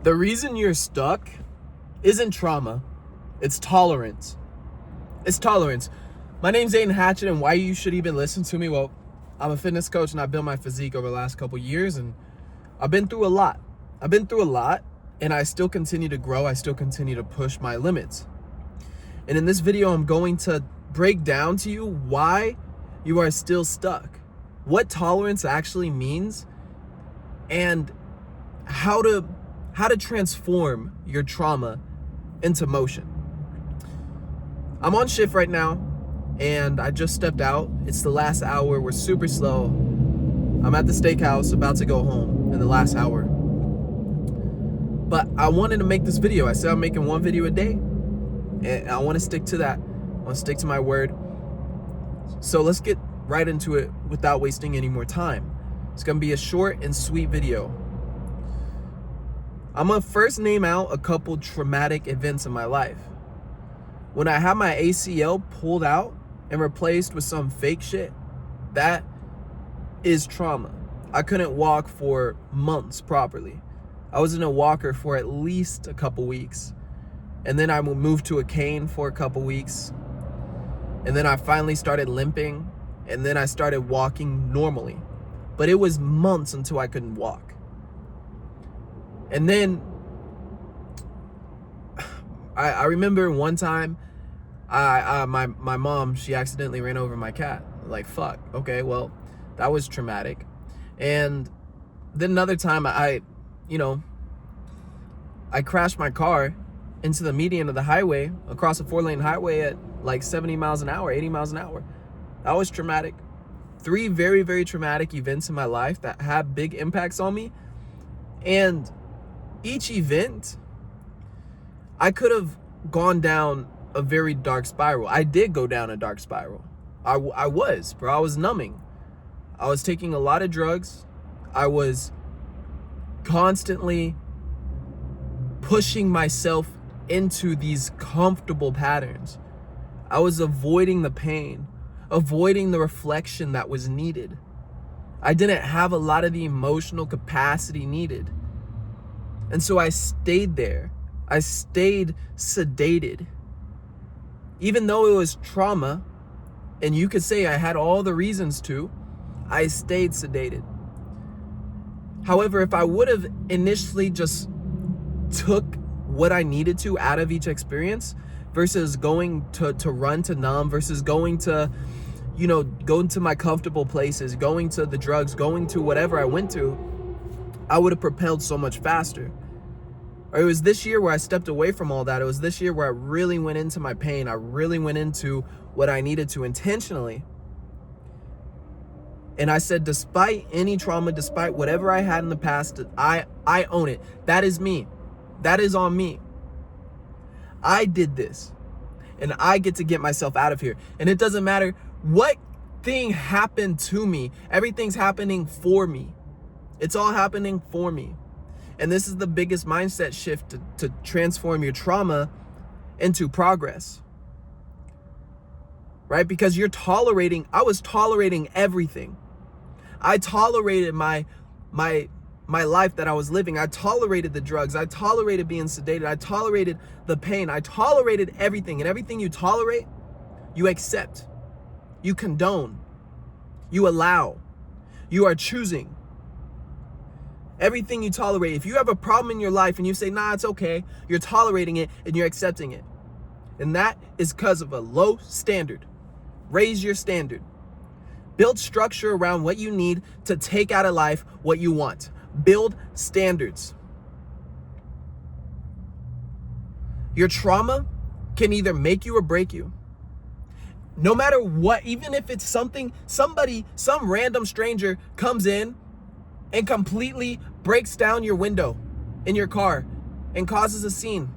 The reason you're stuck isn't trauma, it's tolerance. It's tolerance. My name's Aiden Hatchett, and why you should even listen to me? Well, I'm a fitness coach and I built my physique over the last couple years, and I've been through a lot. And I still continue to grow. I still continue to push my limits. And in this video, I'm going to break down to you why you are still stuck, what tolerance actually means, and how to transform your trauma into motion. I'm on shift right now, and I just stepped out. It's the last hour. We're super slow. I'm at the steakhouse, about to go home in the last hour. But I wanted to make this video. I said I'm making one video a day, and I want to stick to that. I want to stick to my word. So let's get right into it without wasting any more time. It's going to be a short and sweet video. I'm going to first name out a couple traumatic events in my life. When I had my ACL pulled out and replaced with some fake shit, that is trauma. I couldn't walk for months properly. I was in a walker for at least a couple weeks. And then I moved to a cane for a couple weeks. And then I finally started limping. And then I started walking normally. But it was months until I couldn't walk. And then I remember one time my mom, she accidentally ran over my cat. Like, fuck. Okay, well, that was traumatic. And then another time I crashed my car into the median of the highway, across a 4-lane highway at like 70 miles an hour, 80 miles an hour. That was traumatic. 3 very, very traumatic events in my life that had big impacts on me. And each event, I could have gone down a very dark spiral. I did go down a dark spiral. I was numbing. I was taking a lot of drugs. I was constantly pushing myself into these comfortable patterns. I was avoiding the pain, avoiding the reflection that was needed. I didn't have a lot of the emotional capacity needed. And so I stayed there. I stayed sedated. Even though it was trauma, and you could say I had all the reasons to, I stayed sedated. However, if I would have initially just took what I needed to out of each experience versus going to run to numb, versus going to, going to my comfortable places, going to the drugs, going to whatever I went to, I would have propelled so much faster. Or it was this year where I stepped away from all that. It was this year where I really went into my pain. I really went into what I needed to intentionally. And I said, despite any trauma, despite whatever I had in the past, I own it. That is me. That is on me. I did this, and I get to get myself out of here. And it doesn't matter what thing happened to me. Everything's happening for me. It's all happening for me. And this is the biggest mindset shift to transform your trauma into progress. Right? Because I was tolerating everything. I tolerated my life that I was living. I tolerated the drugs. I tolerated being sedated. I tolerated the pain. I tolerated everything. And everything you tolerate, you accept. You condone. You allow. You are choosing. Everything you tolerate. If you have a problem in your life and you say, nah, it's okay, you're tolerating it and you're accepting it. And that is because of a low standard. Raise your standard. Build structure around what you need to take out of life what you want. Build standards. Your trauma can either make you or break you. No matter what, even if it's some random stranger comes in and completely breaks down your window in your car and causes a scene,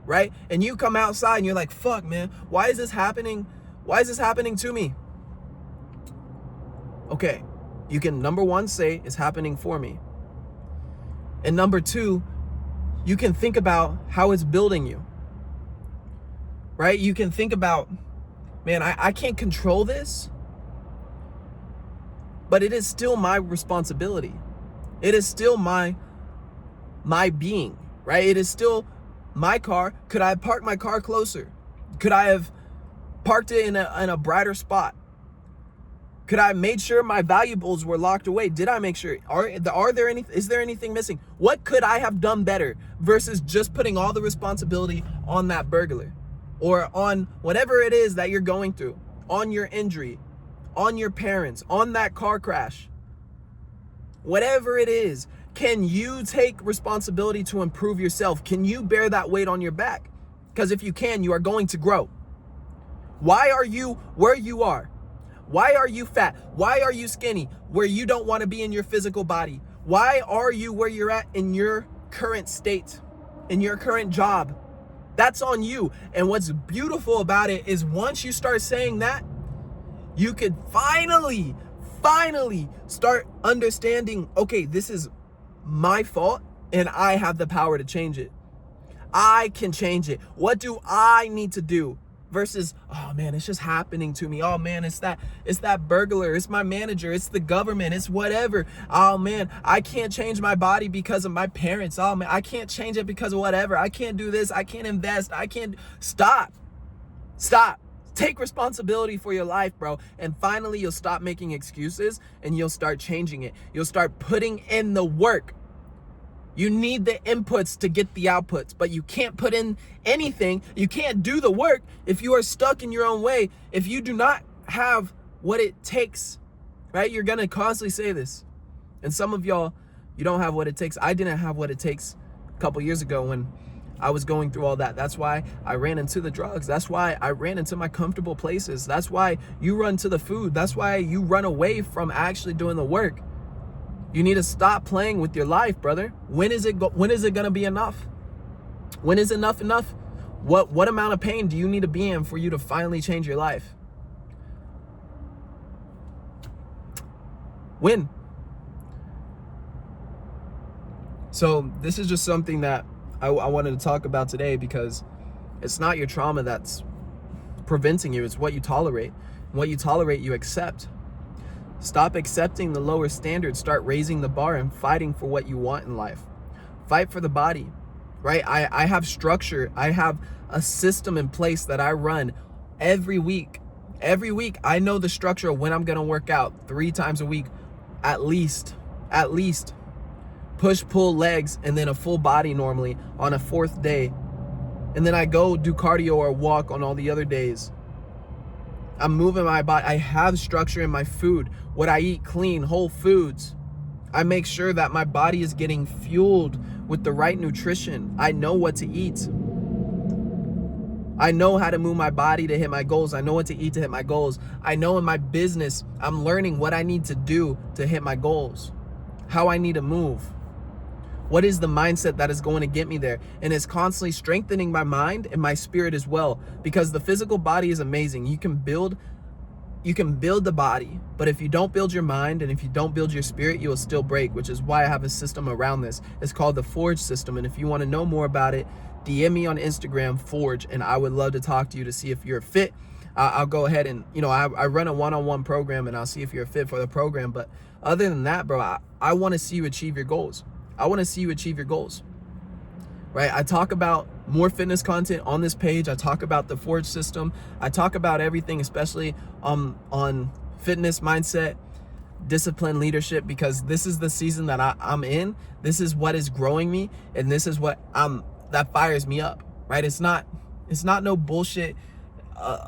right? And you come outside and you're like, fuck, man, why is this happening? Why is this happening to me? Okay, you can, number one, say it's happening for me. And number two, you can think about how it's building you, right? You can think about, man, I can't control this, but it is still my responsibility. It is still my my being, right? It is still my car. Could I have parked my car closer? Could I have parked it in a brighter spot? Could I have made sure my valuables were locked away? Did I make sure? Is there anything missing? What could I have done better versus just putting all the responsibility on that burglar or on whatever it is that you're going through, on your injury, on your parents, on that car crash? Whatever it is, can you take responsibility to improve yourself? Can you bear that weight on your back? Because if you can, you are going to grow. Why are you where you are? Why are you fat? Why are you skinny where you don't want to be in your physical body? Why are you where you're at in your current state, in your current job? That's on you. And what's beautiful about it is once you start saying that, you could finally start understanding, okay, this is my fault and I have the power to change it. I can change it. What do I need to do? Versus, oh man, it's just happening to me. Oh man, it's that burglar, it's my manager, it's the government, it's whatever. Oh man, I can't change my body because of my parents. Oh man, I can't change it because of whatever. I can't do this, I can't invest, I can't. Stop. Take responsibility for your life, bro. And finally, you'll stop making excuses and you'll start changing it. You'll start putting in the work. You need the inputs to get the outputs, but you can't put in anything. You can't do the work if you are stuck in your own way. If you do not have what it takes, right? You're going to constantly say this. And some of y'all, you don't have what it takes. I didn't have what it takes a couple years ago when I was going through all that. That's why I ran into the drugs. That's why I ran into my comfortable places. That's why you run to the food. That's why you run away from actually doing the work. You need to stop playing with your life, brother. When is it gonna be enough? When is enough enough? What amount of pain do you need to be in for you to finally change your life? When? So this is just something that I wanted to talk about today, because it's not your trauma that's preventing you. It's what you tolerate. And what you tolerate, you accept. Stop accepting the lower standards. Start raising the bar and fighting for what you want in life. Fight for the body, right? I have structure. I have a system in place that I run every week. Every week, I know the structure of when I'm going to work out 3 times a week, at least. Push, pull, legs, and then a full body normally on a 4th day. And then I go do cardio or walk on all the other days. I'm moving my body. I have structure in my food. What I eat, clean, whole foods. I make sure that my body is getting fueled with the right nutrition. I know what to eat. I know how to move my body to hit my goals. I know what to eat to hit my goals. I know in my business, I'm learning what I need to do to hit my goals. How I need to move. What is the mindset that is going to get me there? And it's constantly strengthening my mind and my spirit as well, because the physical body is amazing. You can build the body, but if you don't build your mind and if you don't build your spirit, you will still break, which is why I have a system around this. It's called the Forge system. And if you want to know more about it, DM me on Instagram, Forge, and I would love to talk to you to see if you're fit. I'll go ahead and, I run a one-on-one program and I'll see if you're fit for the program. But other than that, bro, I want to see you achieve your goals. I want to see you achieve your goals, right? I talk about more fitness content on this page. I talk about the Forge system. I talk about everything, especially on fitness, mindset, discipline, leadership, because this is the season that I'm in. This is what is growing me, and this is what that fires me up, right? It's not no bullshit.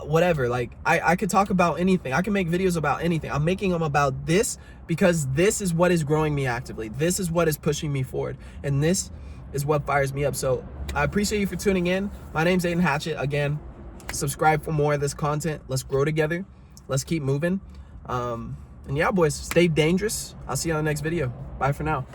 Whatever, like I could talk about anything. I can make videos about anything. I'm making them about this because this is what is growing me actively. This is what is pushing me forward, and this is what fires me up. So I appreciate you for tuning in. My name's Aiden Hatchett. Again, subscribe for more of this content. Let's grow together. Let's keep moving. And yeah, boys, stay dangerous. I'll see you on the next video. Bye for now.